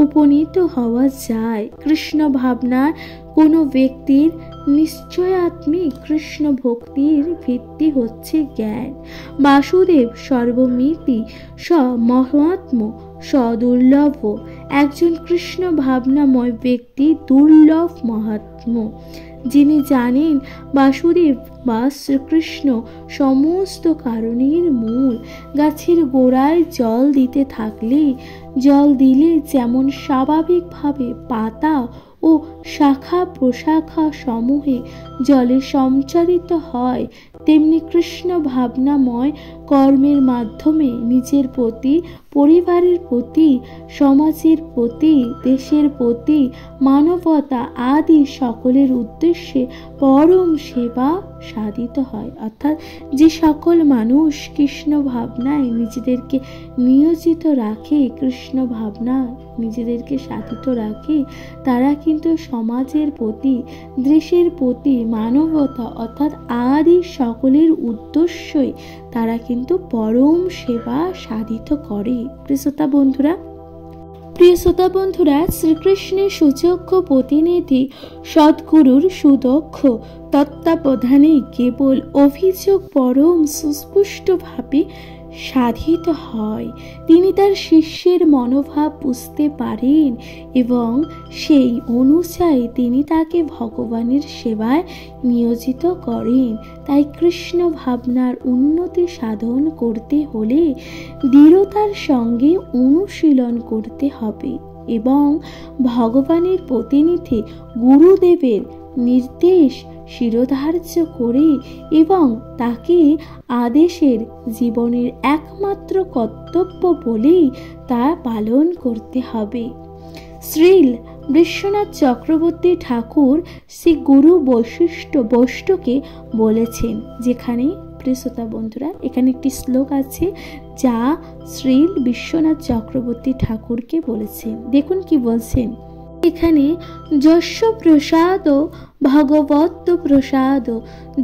উপনীত হওয়া যায়। কৃষ্ণ ভাবনার কোনো ব্যক্তির নিশ্চয়াত্মিক কৃষ্ণ ভক্তির ভিত্তি হচ্ছে জ্ঞান। বাসুদেব সর্বমিতি স মহাত্ম সদুর্লভ, একজন কৃষ্ণ ভাবনাময় ব্যক্তি দুর্লভ মহাত্ম। যিনি জানেন বাসুদেব বা শ্রীকৃষ্ণ সমস্ত কারণের মূল। গাছের গোড়ায় জল দিতে থাকলে জল দিলে যেমন স্বাভাবিকভাবে পাতা ও শাখা প্রশাখা সমূহে জলে সঞ্চারিত হয়, তেমনি কৃষ্ণ ভাবনাময় কর্মের মাধ্যমে নিজের প্রতি, পরিবারের প্রতি, সমাজের প্রতি, দেশের প্রতি, মানবতা আদি সকলের উদ্দেশ্যে পরম সেবা সাধিত হয়। অর্থাৎ যে সকল মানুষ কৃষ্ণ ভাবনায় নিজেদেরকে নিয়োজিত রাখে, কৃষ্ণ ভাবনা নিজেদেরকে সাধিত রাখে, তারা কিন্তু সমাজের প্রতি, দেশের প্রতি, মানবতা অর্থাৎ আদি সকলের উদ্দেশ্যই তারা কিন্তু পরম সেবা সাধিত করে। প্রিয় শ্রোতা বন্ধুরা, শ্রীকৃষ্ণের সুযোগ্য প্রতিনিধি সদ্গুরুর সুদক্ষ তত্ত্বাবধানে কেবল অভিযোগ পরম সুস্পষ্টভাবে সাধিত হয়। তিনি তার শিষ্যের মনোভাব বুঝতে পারেন এবং সেই অনুযায়ী তিনি তাকে ভগবানের সেবায় নিয়োজিত করেন। তাই কৃষ্ণ ভাবনার উন্নতি সাধন করতে হলে দৃঢ়তার সঙ্গে অনুশীলন করতে হবে এবং ভগবানের প্রতিনিধি গুরুদেবের নির্দেশ শিরোধার্য করে এবং তাকে আদেশের জীবনের একমাত্র কর্তব্য বলেই তা পালন করতে হবে। শ্রীল বিশ্বনাথ চক্রবর্তী ঠাকুর শ্রী গুরু বৈশিষ্ট্যকে বলেছেন, যেখানে প্রিয় শ্রোতা বন্ধুরা এখানে একটি শ্লোক আছে যা শ্রীল বিশ্বনাথ চক্রবর্তী ঠাকুরকে বলেছেন। দেখুন কি বলছেন এখানে, যস্য প্রসাদ ভগবত প্রসাদ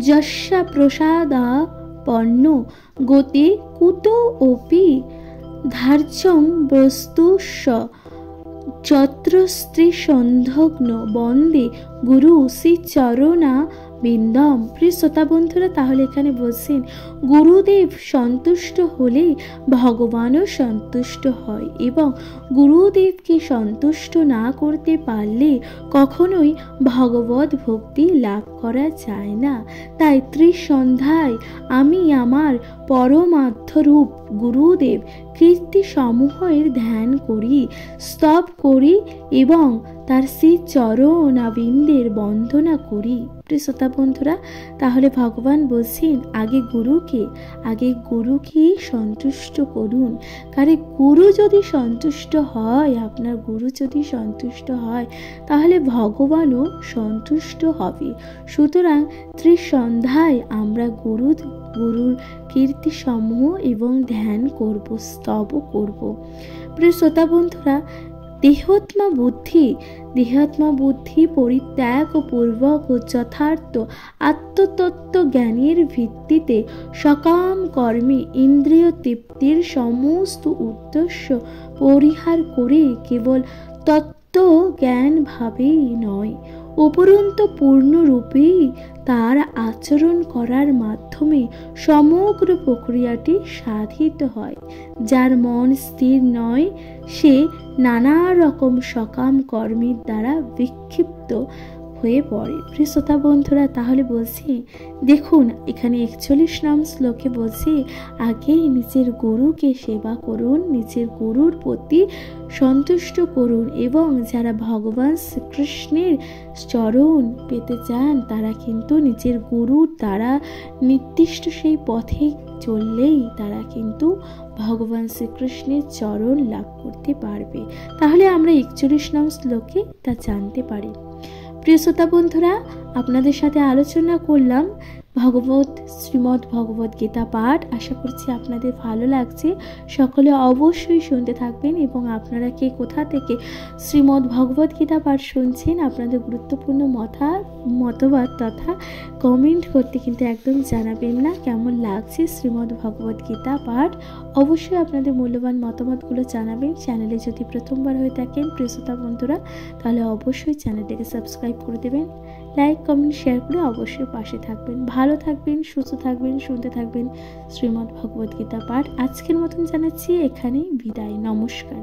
যস্য প্রসাদাপন্ন গতি কুত অপি ধার্যং বস্তুস্য যত্র স্ত্রী সন্ধগ্ন বন্দে গুরু শ্রী চরণা বিন্দম। প্রিয় শ্রোতা বন্ধুরা, তাহলে এখানে বলছেন গুরুদেব সন্তুষ্ট হলে ভগবানও সন্তুষ্ট হয় এবং গুরুদেবকে সন্তুষ্ট না করতে পারলে কখনোই ভগবত ভক্তি লাভ করা যায় না। তাই ত্রিসন্ধ্যায় আমি আমার পরমার্থরূপ গুরুদেব কীর্তি সমূহের ধ্যান করি, স্তব করি এবং তার শ্রী চরণাবিন্দের বন্দনা করি। প্রিয় শ্রোতা বন্ধুরা, তাহলে ভগবান বলছেন আগে গুরুকে সন্তুষ্ট করুন। কারণ গুরু যদি সন্তুষ্ট হয়, আপনার গুরু যদি সন্তুষ্ট হয় তাহলে ভগবানও সন্তুষ্ট হবে। সুতরাং ত্রিসন্ধ্যায় আমরা গুরুর কীর্তি সমূহ এবং ধ্যান করব, স্তব করব। প্রিয় শ্রোতা বন্ধুরা, দেহাত্মা বুদ্ধি পরিত্যাগ পূর্বক ও যথার্থ আত্মতত্ত্ব জ্ঞানের ভিত্তিতে সকাম কর্মে ইন্দ্রিয় তৃপ্তির সমস্ত উদ্দেশ্য পরিহার করে কেবল তত্ত্ব জ্ঞান ভাবেই নয়, উপরন্তু পূর্ণরূপেই তার আচরণ করার মাধ্যমে সমগ্র প্রক্রিয়াটি সাধিত হয়। যার মন স্থির নয়, সে নানা রকম সকাম কর্মের দ্বারা বিক্ষিপ্ত হয়ে পড়ে। প্রিয় শ্রোতা বন্ধুরা, তাহলে বলছি দেখুন এখানে 41 নং শ্লোকে বলছি, আগে নিজের গুরুকে সেবা করুন, নিজের গুরুর প্রতি সন্তুষ্ট করুন, এবং যারা ভগবান শ্রীকৃষ্ণের চরণ পেতে চান তারা কিন্তু নিজের গুরুর দ্বারা নির্দিষ্ট সেই পথে চললেই তারা কিন্তু ভগবান শ্রীকৃষ্ণের চরণ লাভ করতে পারবে। তাহলে আমরা 41 নং শ্লোকে তা জানতে পারি। প্রিয় শ্রোতা বন্ধুরা, আপনাদের সাথে আলোচনা করলাম শ্রীমদ্ ভগবত গীতা পাঠ। আশা করছি আপনাদের ভালো লাগছে। সকলে অবশ্যই শুনতে থাকবেন, এবং আপনারা কে কোথা থেকে শ্রীমদ্ ভগবত গীতা পাঠ শুনছেন আপনাদের গুরুত্বপূর্ণ মতবাদ তথা কমেন্ট করতে কিন্তু একদম জানাবেন না। কেমন লাগছে শ্রীমদ্ ভগবত গীতা পাঠ, অবশ্যই আপনাদের মূল্যবান মতামতগুলো জানাবেন। চ্যানেলে যদি প্রথমবার হয়ে থাকেন প্রিয় শ্রোতা বন্ধুরা, তাহলে অবশ্যই চ্যানেলটিকে সাবস্ক্রাইব করে দেবেন, লাইক কমেন্ট শেয়ার করে অবশ্যই পাশে থাকবেন। ভালো থাকবেন, সুস্থ থাকবেন, শুনতে থাকবেন শ্রীমদ্ ভগবত গীতা পাঠ। আজকের মতন জানাচ্ছি এখানেই বিদায়। নমস্কার।